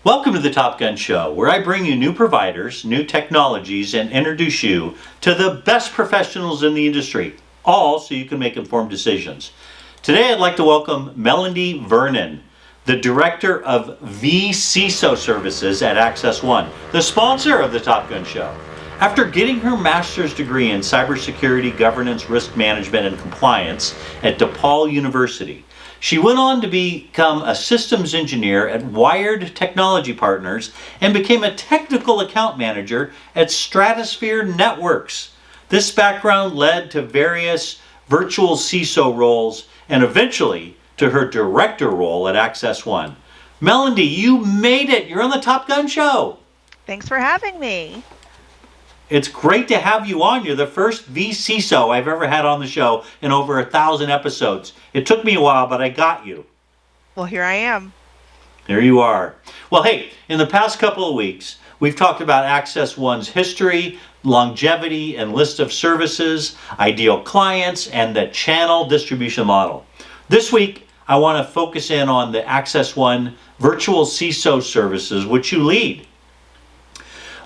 Welcome to the Top Gun Show, where I bring you new providers, new technologies, and introduce you to the best professionals in the industry, all so you can make informed decisions. Today I'd like to welcome Melondie Vernon, the Director of vCISO Services at Access One, the sponsor of the Top Gun Show. After getting her master's degree in cybersecurity, governance, risk management, and compliance at DePaul University, she went on to become a systems engineer at Wired Technology Partners and became a technical account manager at Stratosphere Networks. This background led to various virtual CISO roles and eventually to her director role at Access One. Melondie, you made it! You're on the Top Gun Show! Thanks for having me. It's great to have you on. You're the first vCISO I've ever had on the show in over 1,000 episodes. It took me a while, but I got you. Well, here I am. There you are. Well, hey, in the past couple of weeks, we've talked about Access One's history, longevity, and list of services, ideal clients, and the channel distribution model. This week, I want to focus in on the Access One virtual CISO services, which you lead.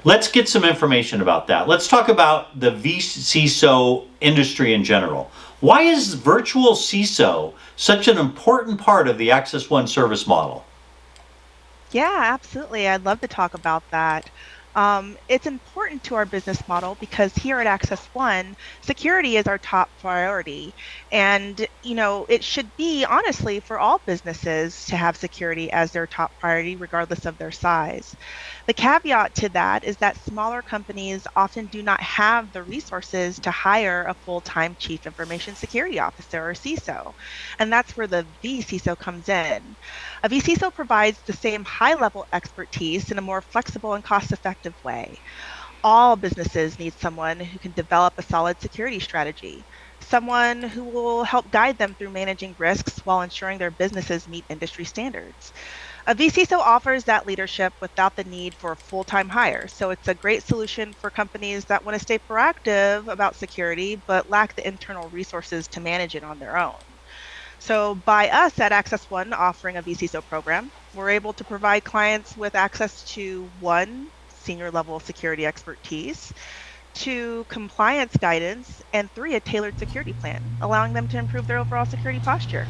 Let's get some information about that. Let's talk about the vCISO industry in general. Why is virtual CISO such an important part of the Access One service model? Yeah, absolutely. I'd love to talk about that. It's important to our business model because here at Access One, security is our top priority. And, it should be, honestly, for all businesses to have security as their top priority, regardless of their size. The caveat to that is that smaller companies often do not have the resources to hire a full-time Chief Information Security Officer or CISO. And that's where the vCISO comes in. A vCISO provides the same high-level expertise in a more flexible and cost-effective way. All businesses need someone who can develop a solid security strategy, someone who will help guide them through managing risks while ensuring their businesses meet industry standards. A vCISO offers that leadership without the need for a full-time hire, so it's a great solution for companies that want to stay proactive about security but lack the internal resources to manage it on their own. So by us at Access One offering a vCISO program, we're able to provide clients with access to 1, senior level security expertise, 2, compliance guidance, and 3, a tailored security plan, allowing them to improve their overall security posture.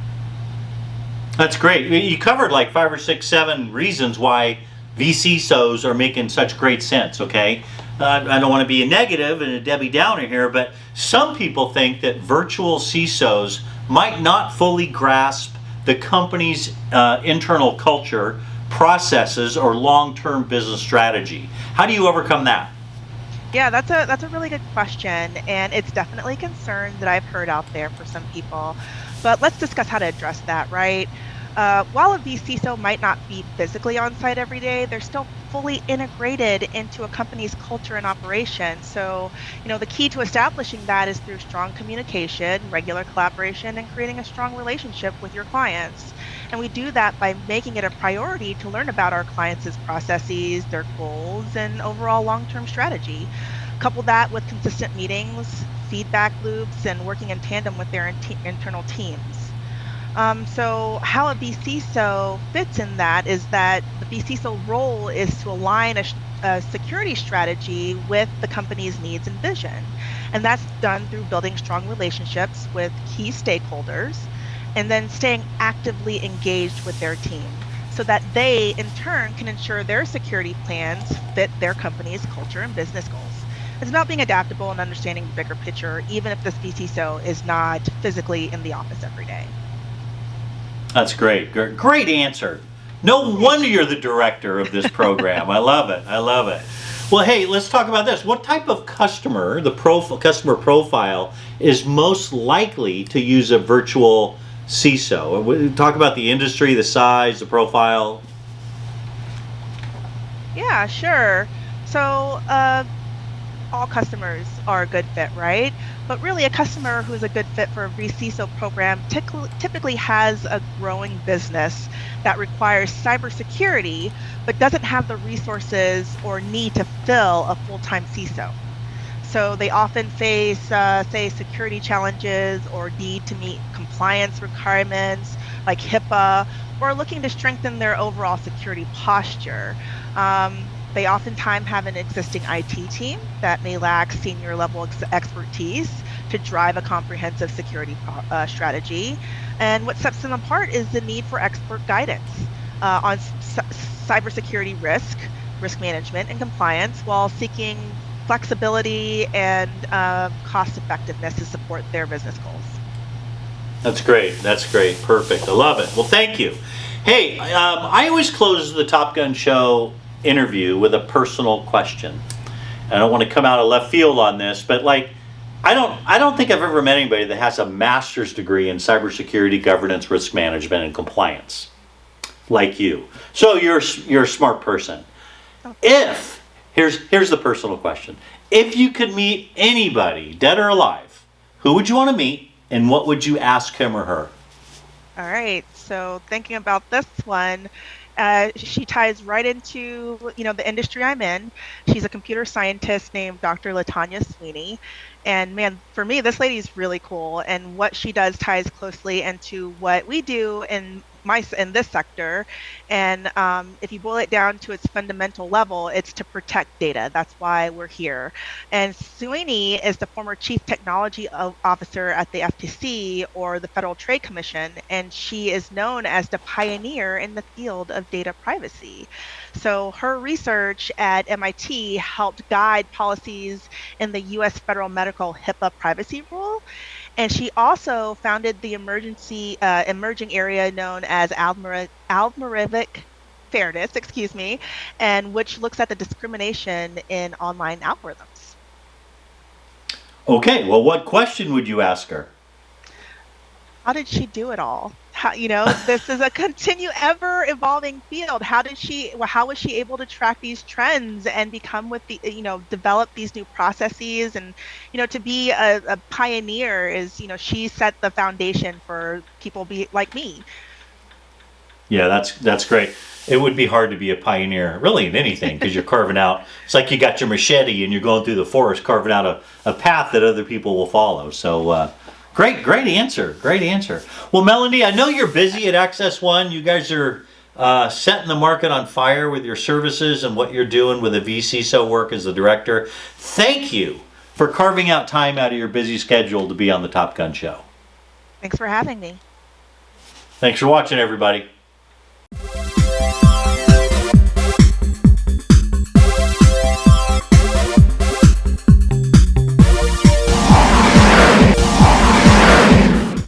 That's great. You covered like 5 or 6, 7 reasons why vCISOs are making such great sense, okay? I don't want to be a negative and a Debbie Downer here, but some people think that virtual CISOs might not fully grasp the company's internal culture, processes, or long-term business strategy. How do you overcome that? Yeah, that's a really good question, and it's definitely a concern that I've heard out there for some people. But let's discuss how to address that, right? While a vCISO might not be physically on site every day, they're still fully integrated into a company's culture and operation. So, the key to establishing that is through strong communication, regular collaboration, and creating a strong relationship with your clients. And we do that by making it a priority to learn about our clients' processes, their goals, and overall long-term strategy. Couple that with consistent meetings, feedback loops, and working in tandem with their internal teams. So how a vCISO fits in that is that the vCISO role is to align a security strategy with the company's needs and vision. And that's done through building strong relationships with key stakeholders and then staying actively engaged with their team so that they, in turn, can ensure their security plans fit their company's culture and business goals. It's about being adaptable and understanding the bigger picture, even if this vCISO is not physically in the office every day. That's great. Great answer. No wonder you're the director of this program. I love it. I love it. Well, hey, let's talk about this. What type of customer, customer profile, is most likely to use a virtual CISO? We talk about the industry, the size, the profile. Yeah, sure. So all customers are a good fit, right? But really, a customer who is a good fit for a vCISO program typically has a growing business that requires cybersecurity, but doesn't have the resources or need to fill a full-time CISO. So they often face, say, security challenges or need to meet compliance requirements like HIPAA or looking to strengthen their overall security posture. They oftentimes have an existing IT team that may lack senior level expertise to drive a comprehensive security strategy. And what sets them apart is the need for expert guidance on cybersecurity risk management, and compliance, while seeking flexibility and cost effectiveness to support their business goals. That's great. That's great. Perfect. I love it. Well, thank you. Hey, I always close the Top Gun Show interview with a personal question. I don't want to come out of left field on this, but like, I don't think I've ever met anybody that has a master's degree in cybersecurity, governance, risk management, and compliance like you. So you're a smart person. If here's the personal question: if you could meet anybody, dead or alive, who would you want to meet, and what would you ask him or her? All right. So thinking about this one, she ties right into the industry I'm in. She's a computer scientist named Dr. Latanya Sweeney, and man, for me, this lady's really cool, and what she does ties closely into what we do in this sector. And if you boil it down to its fundamental level, it's to protect data. That's why we're here. And Sweeney is the former chief technology officer at the FTC, or the Federal Trade Commission, and she is known as the pioneer in the field of data privacy. So her research at MIT helped guide policies in the U.S. federal medical HIPAA privacy rule. And she also founded the emerging area known as algorithmic fairness, and which looks at the discrimination in online algorithms. Okay, well, what question would you ask her? How did she do it all? This is a ever evolving field. How was she able to track these trends and develop these new processes? And, to be a pioneer is, she set the foundation for people like me. Yeah, that's great. It would be hard to be a pioneer, really, in anything, because you're carving out. It's like you got your machete and you're going through the forest, carving out a path that other people will follow. So, great answer. Great answer. Well, Melondie, I know you're busy at Access One. You guys are setting the market on fire with your services and what you're doing with the vCISO work as the director. Thank you for carving out time out of your busy schedule to be on the Top Gun Show. Thanks for having me. Thanks for watching, everybody.